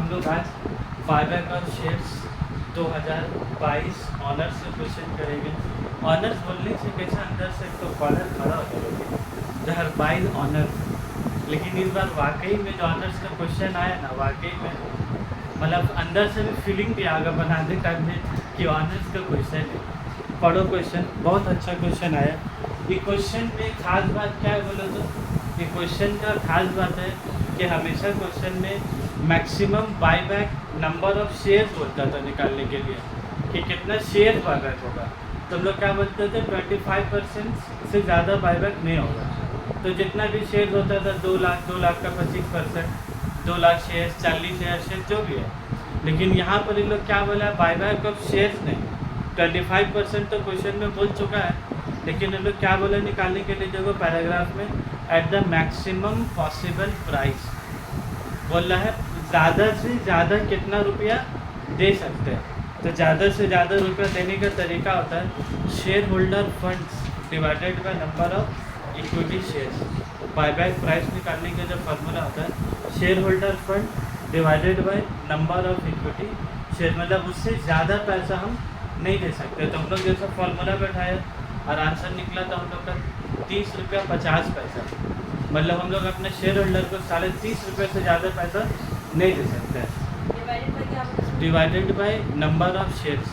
हम लोग आज बायबैक ऑफ शेयर्स 2022 ऑनर्स से क्वेश्चन करेंगे। ऑनर्स बोलने से कैसा अंदर से तो कॉलर खड़ा होता है, जहर बाइज ऑनर्स। लेकिन इस बार वाकई में जो ऑनर्स का क्वेश्चन आया ना, वाकई में मतलब अंदर से भी फीलिंग भी आगे बनाने टाइम में कि ऑनर्स का क्वेश्चन है। पढ़ो क्वेश्चन, बहुत अच्छा क्वेश्चन आया। ये क्वेश्चन में खास बात क्या है बोलो तो, ये क्वेश्चन का खास बात है कि हमेशा क्वेश्चन में maximum buyback number of shares होता था निकालने के लिए कि कितना शेयर बायबैक होगा। तो हम लोग क्या बोलते थे, 25% से ज़्यादा बायबैक नहीं होगा। तो जितना भी शेयर होता था 2 लाख का 25%, 2 लाख शेयर, 40,000 शेयर जो भी है। लेकिन यहाँ पर इन लोग क्या बोला, बायबैक ऑफ शेयर्स नहीं, 25% तो क्वेश्चन में बोल चुका है। लेकिन इन लोग क्या बोला निकालने के लिए, देखो पैराग्राफ में eight the maximum possible price बोल रहा है, ज़्यादा से ज़्यादा कितना रुपया दे सकते हैं। तो ज़्यादा से ज़्यादा रुपया देने का तरीका होता है share holder funds divided by number of equity shares. Buyback price निकालने का जो फार्मूला होता है share holder fund divided by number of equity share, मतलब उससे ज़्यादा पैसा हम नहीं दे सकते। तो हम लोग जैसा फार्मूला बैठाया और आंसर निकला था हम लोग का 30 रुपया 50 पैसा। मतलब हम लोग अपने शेयर होल्डर को 30.5 रुपये से ज़्यादा पैसा नहीं दे सकते हैं। Divided by number of shares,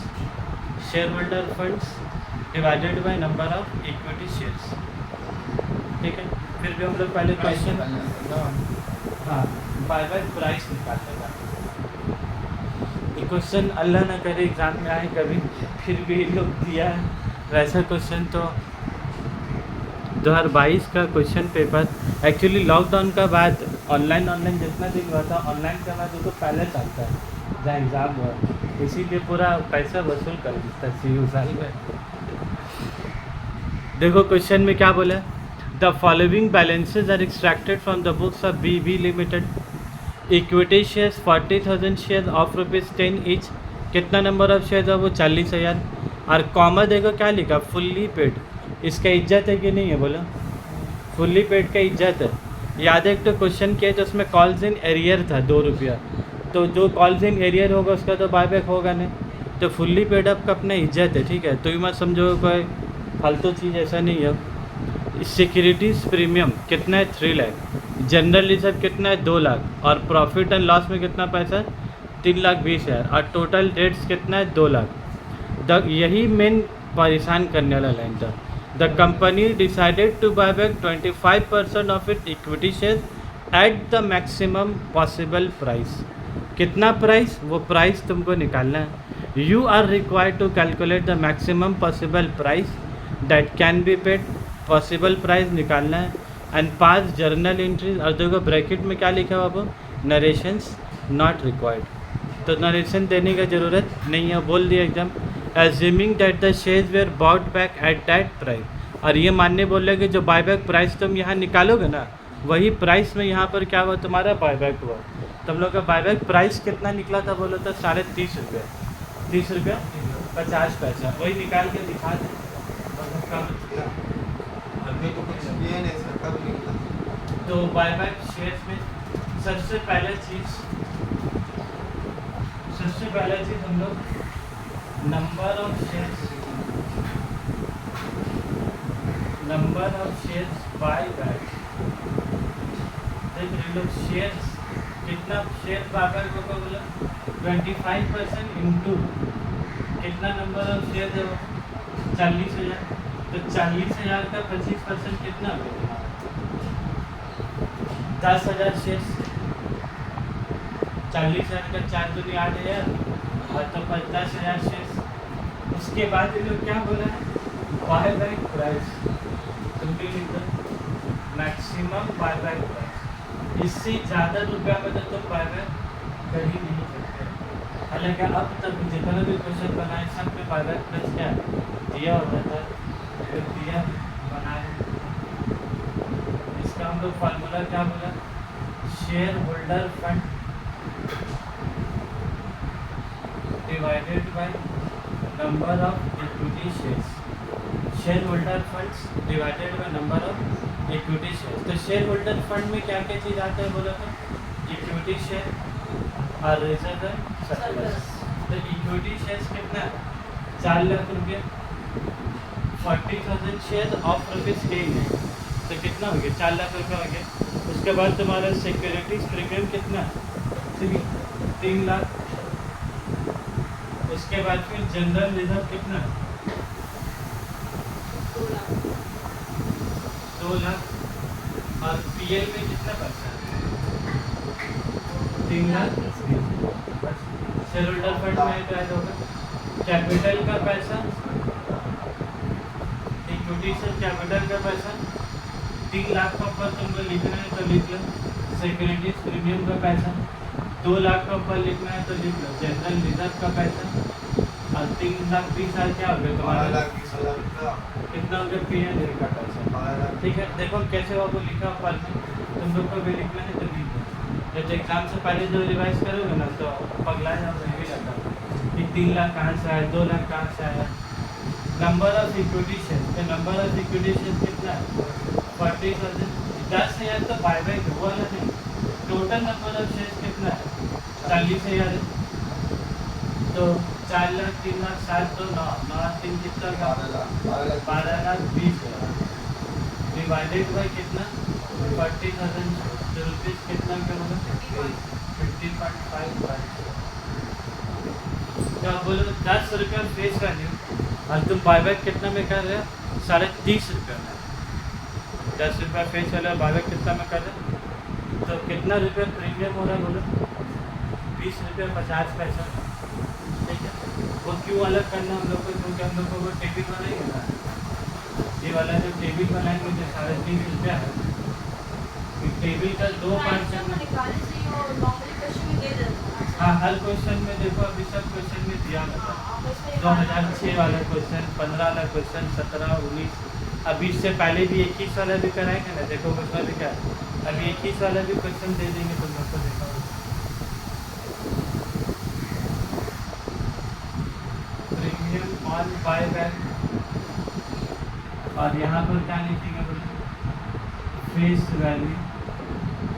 share holder funds divided by number of equity shares. ठीक है, फिर भी हम लोग पहले क्वेश्चन, हाँ, बायबैक प्राइस निकालने का ये क्वेश्चन अल्लाह ना करे एग्ज़ाम में आए कभी, फिर भी लोग दिया है वैसा क्वेश्चन। तो 2022 का क्वेश्चन पेपर एक्चुअली लॉकडाउन का बाद ऑनलाइन जितना दिन हुआ था, ऑनलाइन के बाद वो तो पहले चलता है जहाँ एग्ज़ाम हुआ, इसीलिए पूरा पैसा वसूल कर देता CU साल में। देखो क्वेश्चन में क्या बोला, the following balances are extracted from the books of BV limited. Equity shares 40,000 share of ₹10 each. कितना नंबर ऑफ शेयर है वो 40,000। और कॉमा देखो क्या लिखा, फुल्ली पेड। इसका इज्जत है कि नहीं है बोलो, फुल्ली पेड का इज्जत है। याद है एक तो क्वेश्चन किया जिसमें कॉल्स इन एरियर था 2 रुपया, तो जो कॉल्स इन एरियर होगा उसका तो बायबैक होगा नहीं। तो फुल्ली पेड अप का अपना इज्जत है, ठीक है। तो ये मत समझो कोई फालतू चीज़, ऐसा नहीं है। सिक्योरिटीज़ प्रीमियम कितना है 3 लाख, जनरल रिजर्व कितना है 2 लाख, और प्रॉफिट एंड लॉस में कितना पैसा है 3,20,000, और टोटल डेट्स कितना है 2 लाख। यही मेन परेशान करने वाला लाइन था। The company decided to buy back 25% of it equity share at the maximum possible price. कितना प्राइस, वो प्राइस तुमको निकालना है। You are required to calculate the maximum possible price that can be paid. Possible price निकालना है and pass journal entries. और देखो bracket में क्या लिखा हुआ, वो नरेशंस नॉट रिक्वायर्ड, तो नरेशन देने का ज़रूरत नहीं है, बोल दिया एकदम। Assuming that the shares where bought back at that price. और ये मानने बोल रहे कि जो बायबैक प्राइस तुम यहाँ निकालोगे ना, वही प्राइस में यहाँ पर क्या हुआ तुम्हारा बायबैक हुआ। तुम लोग का बायबैक प्राइस कितना निकला था बोलो तो 30.5 रुपये, 30 रुपया 50 पैसा, वही निकाल के दिखा दें। तो बायबैक शेयर्स में सबसे पहला चीज़ हम लोग number of shares buy back देख रहे लोग। शेयर्स कितना शेयर बायबैक होगा बोला, 25% इंटू कितना नंबर ऑफ शेयर है वो 40,000। तो 40,000 का 25% कितना होगा, 10,000 शेयर्स। 40,000 का 4 दूनी 8,000, और तो 10,000 शेयर्स। उसके बाद ये लोग क्या बोला है, बायबैक प्राइस तुम भी लिख दो, मैक्सिमम बायबैक प्राइस। इससे ज़्यादा रुपया में तो तुम बायबैक कर ही नहीं सकते। हालांकि अब तक जितना भी क्वेश्चन बनाए सब में बायबैक प्राइस क्या दिया होता था, फिर दिया बनाए। इसका हम लोग फार्मूला क्या बोला, share holder fund divided by number of equity shares. Share holder funds divided by number of equity shares. तो शेयर होल्डर फंड में क्या क्या चीज़ आता है बोला तो, इक्विटी शेयर और रिजर्व है सरप्लस। तो इक्विटी शेयर्स कितना है? 4 लाख रुपये, 40,000 शेयर ऑफ रुपीज़ टेन है, तो कितना हो गया? 4 लाख रुपये हो गया। उसके बाद तुम्हारा सिक्योरिटीज प्रीमियम कितना है? 3 लाख। उसके बाद फिर जनरल रिजर्व कितना है? 2 लाख। और पीएल में कितना पैसा है? 3 लाख। शेयर होल्डर फंड में क्या होगा? कैपिटल का पैसा, इक्विटी से कैपिटल का पैसा 3 लाख का ऊपर तुमको लिखना है तो लिख लो। सिक्योरिटीज प्रीमियम का पैसा 2 लाख का ऊपर लिखना है तो लिख लो। जनरल रिजर्व का पैसा और 3 लाख 20,000 क्या हो गया तुम्हारा? कितना हो गया? पीएल का पैसा। ठीक है, देखो कैसे वो लिखा ऊपर में, तुम लोग को भी लिखना है तो लिख लो। जब एग्जाम से पहले जो रिवाइज करोगे ना तो पगला जाओगे भी लगा कि 3 लाख कहाँ से आया, 2 लाख कहाँ से आया। नंबर ऑफ इक्विटी शेयर, तो नंबर ऑफ इक्विटी शेयर कितना है? 40,000। 10,000 तो बायबैक हुआ नहीं। टोटल नंबर ऑफ शेयर कितना है? 40,000 है। तो 4 लाख 3 लाख 7 तो 9 9 3 कितना का? 12 लाख 20,000 डिवाइडेड बाई कितना? 40,000 रुपीज़ कितना का होगा? 50.5। तो आप बोलो 10 रुपये फेस वैल्यू और तुम बायबैक कितना में कर रहे हो? 30.5 रुपये में। 10 रुपये फेस वैल्यू और बायबैक कितना में कर रहे हो? तो कितना रुपये प्रीमियम हो रहा है बोलो? 20 रुपये 50 पैसा। ठीक है, वो क्यों अलग करना हम लोग को? क्योंकि हम लोग को वो टेबल बनाएंगे ना, ये वाला जो टेबल बनाएंगे जो 3.5 रुपया है, टेबल का 2 पार्ट है। हाँ, हर क्वेश्चन में देखो, अभी सब क्वेश्चन में दिया होता है। 2006 वाला क्वेश्चन, 15 वाला क्वेश्चन, 17, 19, अभी इससे पहले भी 21 वाला भी कराएंगे ना। देखो उसमें भी क्या है, अभी 21 वाला भी क्वेश्चन दे देंगे तुम लोग को। देखो प्रीमियम ऑन बायबैक, और यहाँ पर क्या लिखेंगे बोलो? Face value.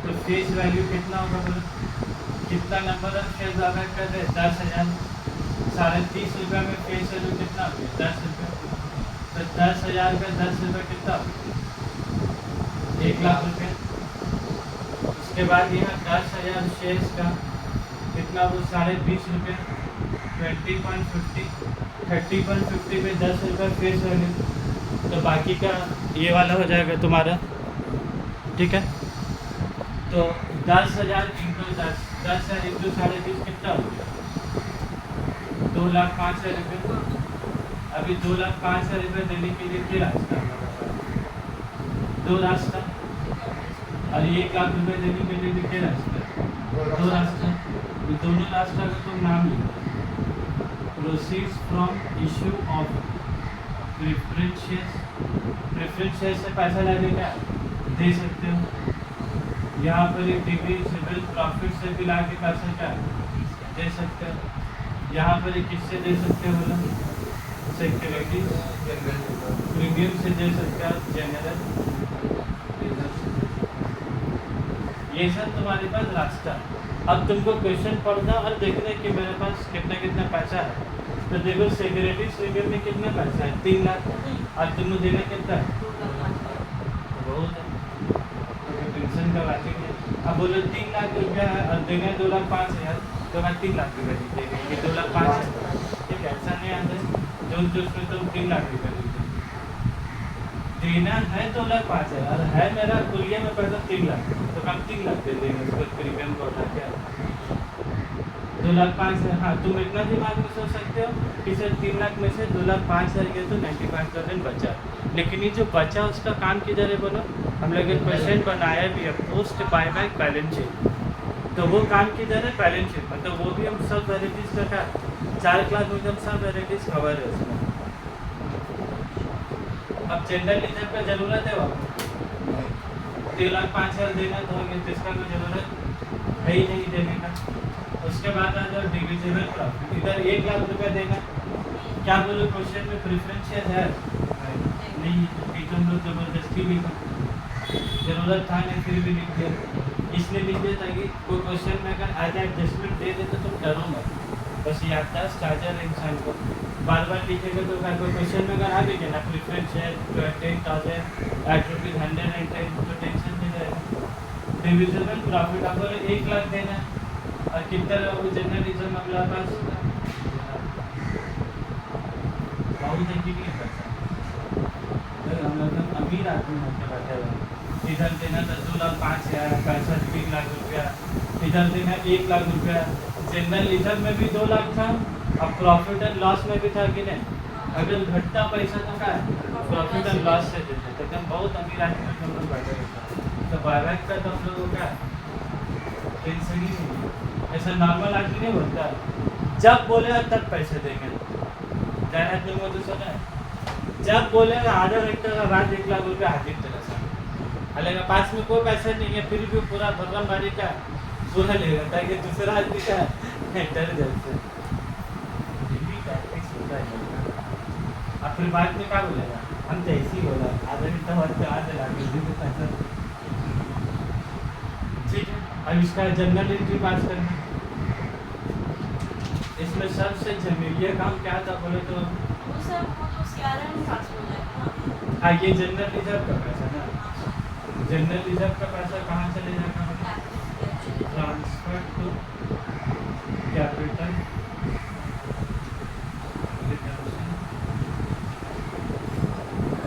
तो फेस वैल्यू कितना होगा बोलो? कितना नंबर ऑफ शेयर बायबैक कर रहे हैं? 10,000। 30.5 रुपये में फेस वैल्यू कितना हो गया? 10 रुपये। तो 10,000 का 10 रुपये कितना हो गया? 1 लाख रुपये। उसके बाद यहाँ 10,000 शेयर्स का कितना वो? 20.5 रुपये। 20.50 30.50 में 10 रुपये फेस वैल्यू। तो बाकी का ये वाला हो जाएगा तुम्हारा। ठीक है, तो 10,000 इंटू 10, 10,000 इंटू 20.5 कितना हो गया? 2,05,000 रुपये। अभी 2,05,000 रुपये देने के लिए क्या रास्ता है? 2 रास्ता। और 1 लाख रुपये देने के लिए क्या रास्ता है? 2 रास्ता। ये दोनों रास्ता का तुम नाम लिखो। Proceeds from issue of preference shares. Preference share से पैसा लाके क्या दे सकते हो? यहाँ पर एक डिग्री सिविल प्रॉफिट से भी ला के पैसा क्या दे सकते हो? यहाँ पर एक किससे दे सकते हो बोलो? सिक्योरिटीज प्रीमियम से दे सकते हो, जनरल रिजर्व। ये सब तुम्हारे पास रास्ता। अब तुमको क्वेश्चन पढ़ना और देखना कि मेरे पास कितना कितना पैसा है। तो देखो सिक्योरिटीज प्रीमियम में कितना पैसा है? 3 लाख। और तुमको देना कितना है? बहुत है, टेंशन का बात नहीं है। अब बोलो 3 लाख रुपया है और देना है 2,05,000, तो मैं 3 लाख रुपये दीजिएगा। ये 2,05,000 ठीक है, ऐसा नहीं आता है जो उसमें तुम 3 लाख रुपये दीजिए। देना है 2,05,000 और है मेरा कुलिया में पैसा 3 लाख, तो हम 3 लाख दे देंगे उसको प्रीमियम को उठा के। 2,05,000। हाँ, तुम इतना दिमाग में सोच सकते हो कि सर 3 लाख में से 2,05,000 गया तो 95,000 बचा। लेकिन ये जो बचा उसका काम किधर है बोलो? हम लोग एक क्वेश्चन बनाया भी है, पोस्ट बायबैक बैलेंस शीट। तो वो काम किधर है? बैलेंस शीट में। तो वो भी हम सब वेराइटीज़ का 4 क्लास में हम सब वेराइटीज़ कवर है उसमें। अब जनरल रिजर्व का जरूरत है आपको? 3,05,000 देना तो इसका कोई जरूरत है ही नहीं देने का। उसके बाद आ जाओ डिविजिबल प्रॉफिट। इधर 1 लाख रुपया देना। क्या बोलो क्वेश्चन में प्रेफरेंस शेयर है? नहीं, तो हम लोग जबरदस्ती भी जरूरत था नहीं फिर भी लिख दिया। इसलिए लिख दिया ताकि कोई क्वेश्चन में अगर आज एडजस्टमेंट दे दे तो तुम डरो मत, बस याददाश्त आ जाए इंसान को। बार बार लिखेगा तो अगर कोई क्वेश्चन में अगर आ भी गया ना प्रिफरेंस है 10,000 8 रुपीज़ 110 तो टेंशन नहीं जाएगा। डिविजिबल प्रॉफिट आप बोले 1 लाख देना और कितना रहोगे जर्नलिज्म अगला पास बहुत है कि नहीं पैसा। हम लोग अमीर आदमी होकर बैठे हुए इधर देना 2 लाख 5,000 पैसा 3 लाख रुपया, इधर देना 1 लाख रुपया। जर्नलिज्म में भी 2 लाख था, अब प्रॉफिट एंड लॉस में भी था कि नहीं। अगर घटता पैसा तो क्या प्रॉफिट एंड लॉस से देते तो एकदम बहुत अमीर आदमी हम लोग बैठे हुए तो बायबैक का तो हम लोगों का टेंशन ही नहीं है। ऐसा नॉर्मल आदमी नहीं बोलता, जब बोले तब पैसे देंगे। जाना आदमी को तो सुना है, जब बोले आधा घंटे का बाद 1 लाख रुपया हाजिर चला सा हालांकि पास में कोई पैसा नहीं है फिर भी पूरा भरम बारी का पूरा लेगा ताकि दूसरा आदमी का डर जाते। अब फिर बाद में क्या बोलेगा, हम तो ऐसे ही बोला आधा घंटा बाद तो आज लगा पैसा। ठीक है, अब इसका जनरल एंट्री पास करना। इसमें सबसे जमीलिया काम क्या था बोले तो हाँ ये जनरल रिजर्व का पैसा ना, जनरल रिजर्व का पैसा कहाँ चले जाएगा, ट्रांसफर टू कैपिटल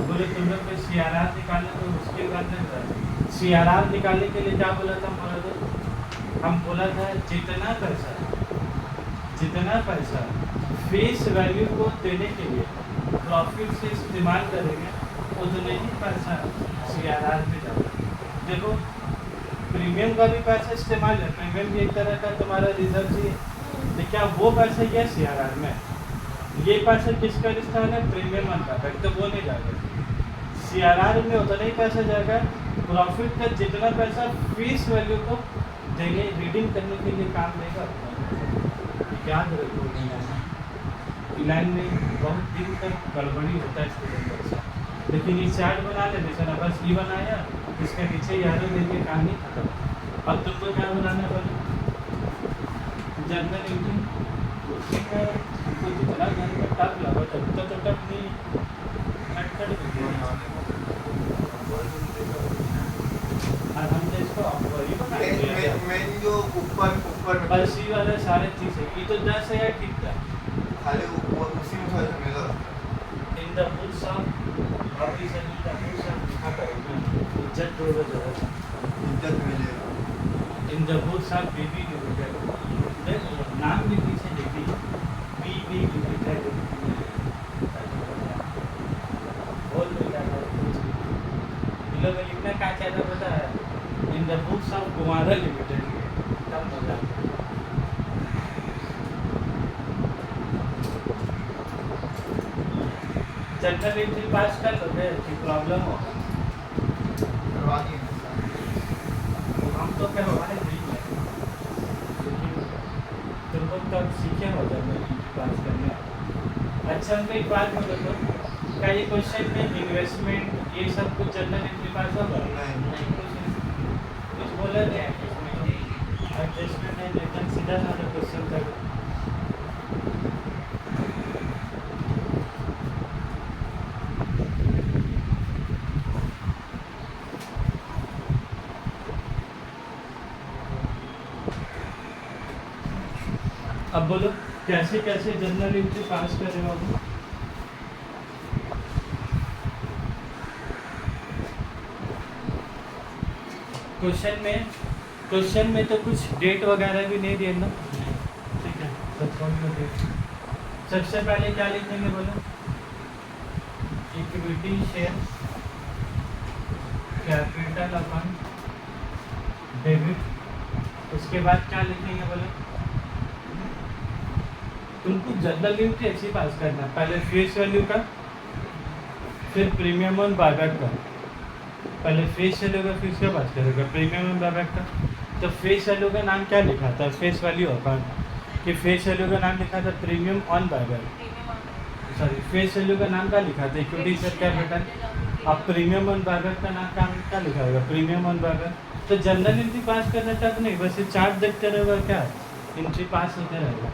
बोले तुम लोग को CRR निकालना तो उसके बाद CRR निकालने के लिए क्या बोला था, हम बोला था जितना पैसा फेस वैल्यू को देने के लिए प्रॉफिट से इस्तेमाल करेंगे उतने ही पैसा CRR में जाता। देखो प्रीमियम का भी पैसा इस्तेमाल है, प्रीमियम भी एक तरह का तुम्हारा रिजर्व ही है, तो क्या वो पैसा ये CRR में, ये पैसा किसका इस्तेमाल है प्रीमियम का, तो वो नहीं जाएगा CRR में, उतना ही पैसा जाएगा। प्रॉफिट का जितना पैसा फेस वैल्यू को देने रीडिंग करने के लिए काम देगा। याद रखो लाइन में बहुत दिन तक गड़बड़ी होता है स्टूडेंट का, लेकिन ये चार्ट बना ले बेचारा बस ये बनाया इसके नीचे यारों देके कहानी खत्म। अब तुमको क्या बनाना पड़े जनरल एंट्री उसी का हमको जितना घर में टप लगा तो टप नहीं खटखट और हमने इसको वही बनाया जो ऊपर बस ये वाला सारे चीज़ है, ये तो 10 है ठीक था खाली उसी में था मेरा in the books of officer in the books of लिखा करेंगे इज्जत दोगे जरा इज्जत मिलेगा in the books of BB limited नाम भी पीछे देखिए बीबी लिमिटेड बोल दो क्या इन लोग लिखना क्या चाहता पता है इन the books of Kumara limited तब मजा जनरल एंट्री पास कर लोगे कि प्रॉब्लम हो हम तो करवाए नहीं है लेकिन तुम लोग तब सीखे हो जनरल एंट्री पास करने। अच्छा हमको एक बात बोलो तो क्या ये क्वेश्चन में इन्वेस्टमेंट ये सब कुछ जनरल एंट्री पास होगा नहीं कुछ बोला नहीं एडजस्टमेंट है लेकिन सीधा साधा क्वेश्चन था। अब बोलो कैसे कैसे जनरल एंट्री पास करें बाबू। क्वेश्चन में तो कुछ डेट वगैरह भी नहीं दिए ना, ठीक है तो कौन सा डेट सबसे पहले क्या लिखेंगे बोलो इक्विटी शेयर कैपिटल अपन डेबिट उसके बाद क्या लिखेंगे बोलो तुमको जनरल एंट्री ऐसे पास करना पहले फेस वैल्यू का फिर प्रीमियम और बायबैक का, पहले फेस वैल्यू का फिर उसके पास करेगा प्रीमियम और बायबैक का। तो फेस वैल्यू का नाम क्या लिखा था फेस वैल्यू अकाउंट कि फेस वैल्यू का नाम लिखा था premium on buyback, sorry face value का नाम क्या लिखा था इक्विटी शेयर कैपिटल अब प्रीमियम ऑन बायबैक का नाम क्या लिखा होगा, प्रीमियम ऑन बायबैक। तो जनरल एंट्री पास करना तक नहीं, बस ये चार्ट देखते रहेगा, क्या एंट्री पास होते रहेगा।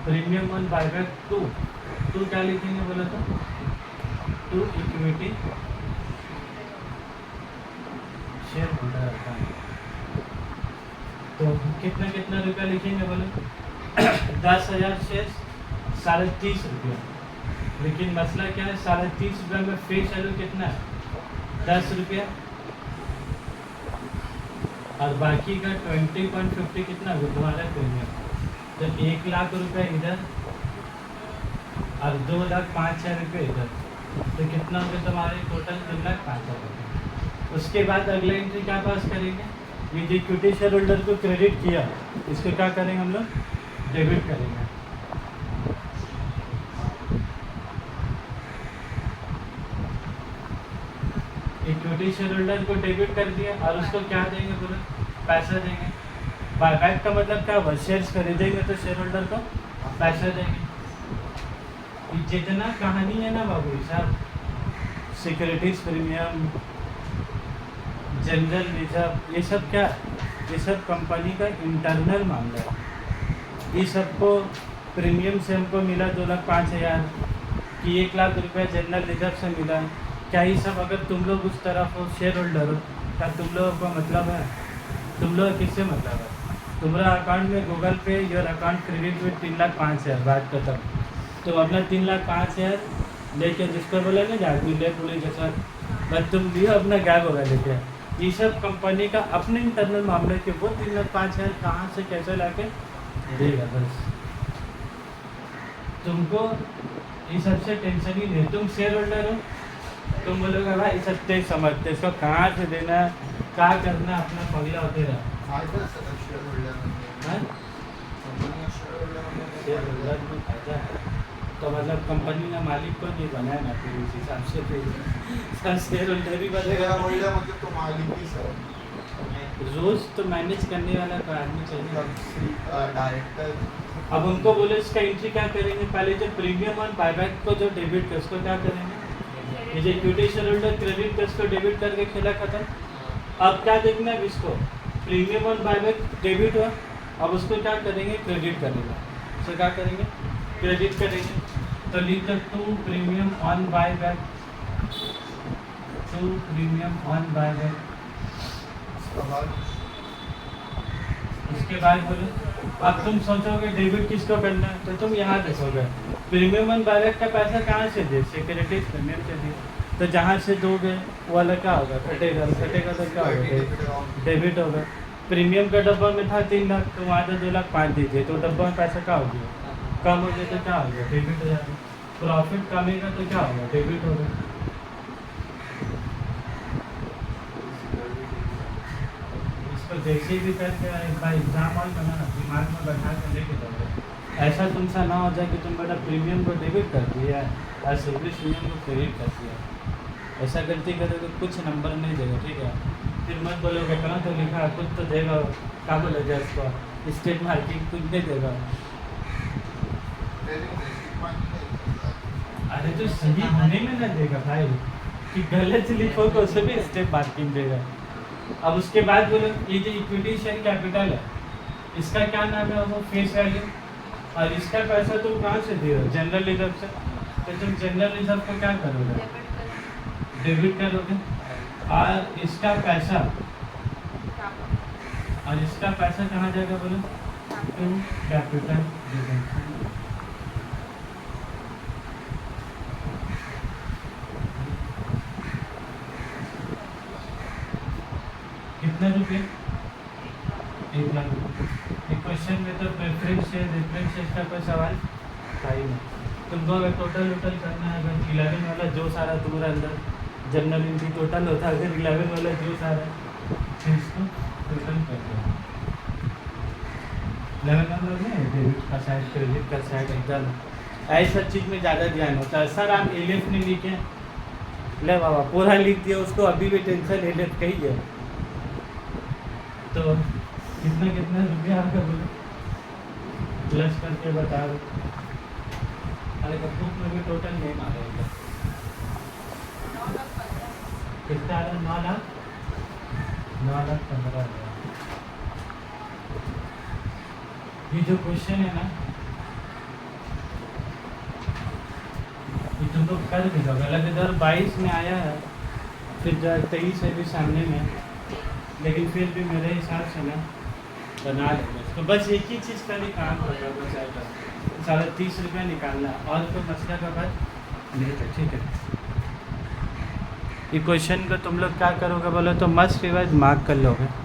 प्रीमियम ऑन बायबैक टू क्या लिखेंगे बोला तो, to equity share holder account. तो कितना कितना रुपया लिखेंगे बोले 10,000 शेयर 30.5 रुपया। लेकिन मसला क्या है, 30.5 रुपया में फेस वैल्यू कितना है 10 रुपया, और बाकी का 20.50 कितना हुआ तुम्हारा प्रीमियम। तो 1 लाख रुपया इधर और 2,05,000 रुपये इधर, तो कितना हो गया तुम्हारे टोटल 2,05,000 रुपये। उसके बाद अगला एंट्री क्या पास करेंगे, ये जो इक्विटी शेयर होल्डर को क्रेडिट किया इसको क्या करेंगे हम लोग, डेबिट करेंगे। इक्विटी शेयर होल्डर को डेबिट कर दिया और उसको क्या देंगे बोले, पैसा देंगे। बायबैक का मतलब क्या हुआ, शेयर्स खरीदेंगे तो शेयर होल्डर को पैसा देंगे। जितना कहानी है ना बाबू साहब, सिक्योरिटीज प्रीमियम, जनरल रिजर्व, ये सब क्या, ये सब कंपनी का इंटरनल मामला है। ये सबको प्रीमियम से हमको मिला 2,05,000 कि 1 लाख रुपया जनरल रिजर्व से मिला। क्या ये सब अगर तुम लोग उस तरफ हो शेयर होल्डर हो, क्या तुम लोगों को मतलब है, तुम लोग किससे मतलब है, तुम्हारा अकाउंट में गूगल पे योर अकाउंट क्रेडिट विथ 3,05,000 बात खत्म। तो अपना 3,05,000 लेके जिसको बोला ना जाती ले पुलिस के साथ, बस तुम लियो अपना गायब होगा लेके। ये सब कंपनी का अपने इंटरनल मामले के, वो 3,05,000 कहाँ से कैसे लाके देगा। बस तुमको ये सबसे टेंशन ही नहीं, तुम शेयर होल्डर हो, तुम बोलोगे भाई सब तेज समझते, इसको कहाँ से देना है, क्या करना, अपना पगला होते रहा। शेयर होल्डर में फायदा है, तो मतलब कंपनी ने मालिक को नहीं बनाया ना, फिर उस हिसाब से फिर शेयर होल्डर ही बनेगा। मतलब तो मालिक ही सर, रोज तो मैनेज करने वाला कोई आदमी चाहिए, डायरेक्टर। अब उनको बोले इसका एंट्री क्या करेंगे, पहले जो प्रीमियम और बायबैक को जो डेबिट कर उसको क्या करेंगे, ये जो इक्विटी शेयर होल्डर क्रेडिट कर उसको डेबिट करके खेला खत्म। अब क्या देखना है इसको, प्रीमियम और बायबैक डेबिट हुआ, अब उसको क्या करेंगे, क्रेडिट करेंगे। उसको क्या करेंगे, क्रेडिट करेंगे। तो लिख दो 2 premium on buyback, 2 premium on buyback. उसके बाद बोलो, अब तुम सोचोगे डेबिट किसको करना है, तो तुम यहाँ देखोगे प्रीमियम ऑन बायबैक का पैसा कहाँ से दे, सिक्योरिटीज प्रीमियम से दिए, तो जहाँ से दोगे वो वाला क्या होगा, कटेगा, कटेगा तो क्या होगा, डेबिट होगा। प्रीमियम का डब्बा में था 3 लाख, तो वहाँ तो 2,05,000 दीजिए, तो डब्बा में पैसा क्या हो गया, कम हो गया, तो क्या हो गया, डेबिट हो जाएगा। प्रॉफिट कमेगा तो क्या होगा, डेबिट होगा। इसको जैसे भी करके एक बार एग्जाम ऑल बनाना, दिमाग में बैठा कर लेके जाओगे। ऐसा तुमसे ना हो जाए कि तुम बेटा प्रीमियम को डेबिट कर दिया और सर्विस प्रीमियम को क्रेडिट कर दिया। ऐसा गलती करोगे तो कुछ नंबर नहीं देगा, ठीक है। फिर मत बोलोगे कहाँ तो लिखा, कुछ तो देगा, क्या बोला जाए इसको, स्टेट मार्किंग कुछ नहीं देगा। अरे तो सही होने में ना देगा भाई, कि गलत लिखो तो उसे भी स्टेप मार्किंग देगा। अब उसके बाद बोलो ये जो इक्विटी शेयर कैपिटल है, इसका क्या नाम है, वो फेस वैल्यू, और इसका पैसा तुम कहाँ से दे रहे हो, जनरल रिजर्व से। तो तुम जनरल रिजर्व को क्या करोगे, डेबिट करोगे, और इसका पैसा, और इसका पैसा कहाँ जाएगा बोलो, टू कैपिटल रिजर्व। कितने रुपये, 1 लाख रुपये। क्वेश्चन में तो प्रेफरेंस शेयर रेफरेंस शेयर का कोई सवाल था ही नहीं। तुमको अगर टोटल करना है, अगर 11 वाला जो सारा तुम्हारा अंदर जनरल इनकी टोटल होता है, अगर 11 वाला जो सारा फिर इसको टोटल कर दो। 11 वाला नहीं, डेबिट का साइड क्रेडिट का साइड एकदम ऐसा चीज़ में ज़्यादा ध्यान होता है। सर आप एलेफ नहीं लिखे, ले बाबा पूरा लिख दिया, उसको अभी भी टेंशन एलेफ कही है। तो कितना कितना रुपया आपका बोलो, प्लस करके बता दो। अरे बुक में भी टोटल नहीं मारेगा कितना आ रहा है 9,15,000 ये जो क्वेश्चन है ना ये तुम लोग कर भी लोगे अलग इधर 22 में आया है फिर 23 है भी सामने में लेकिन फिर भी मेरे हिसाब से ना बना लेंगे तो बस एक ही चीज़ का भी काम होगा बचाएगा 30.5 रुपये निकालना और कोई मसला का बात नहीं तो ठीक है ये क्वेश्चन को तुम लोग क्या करोगे बोलो तो मस्ट रिवाइज मार्क कर लोगे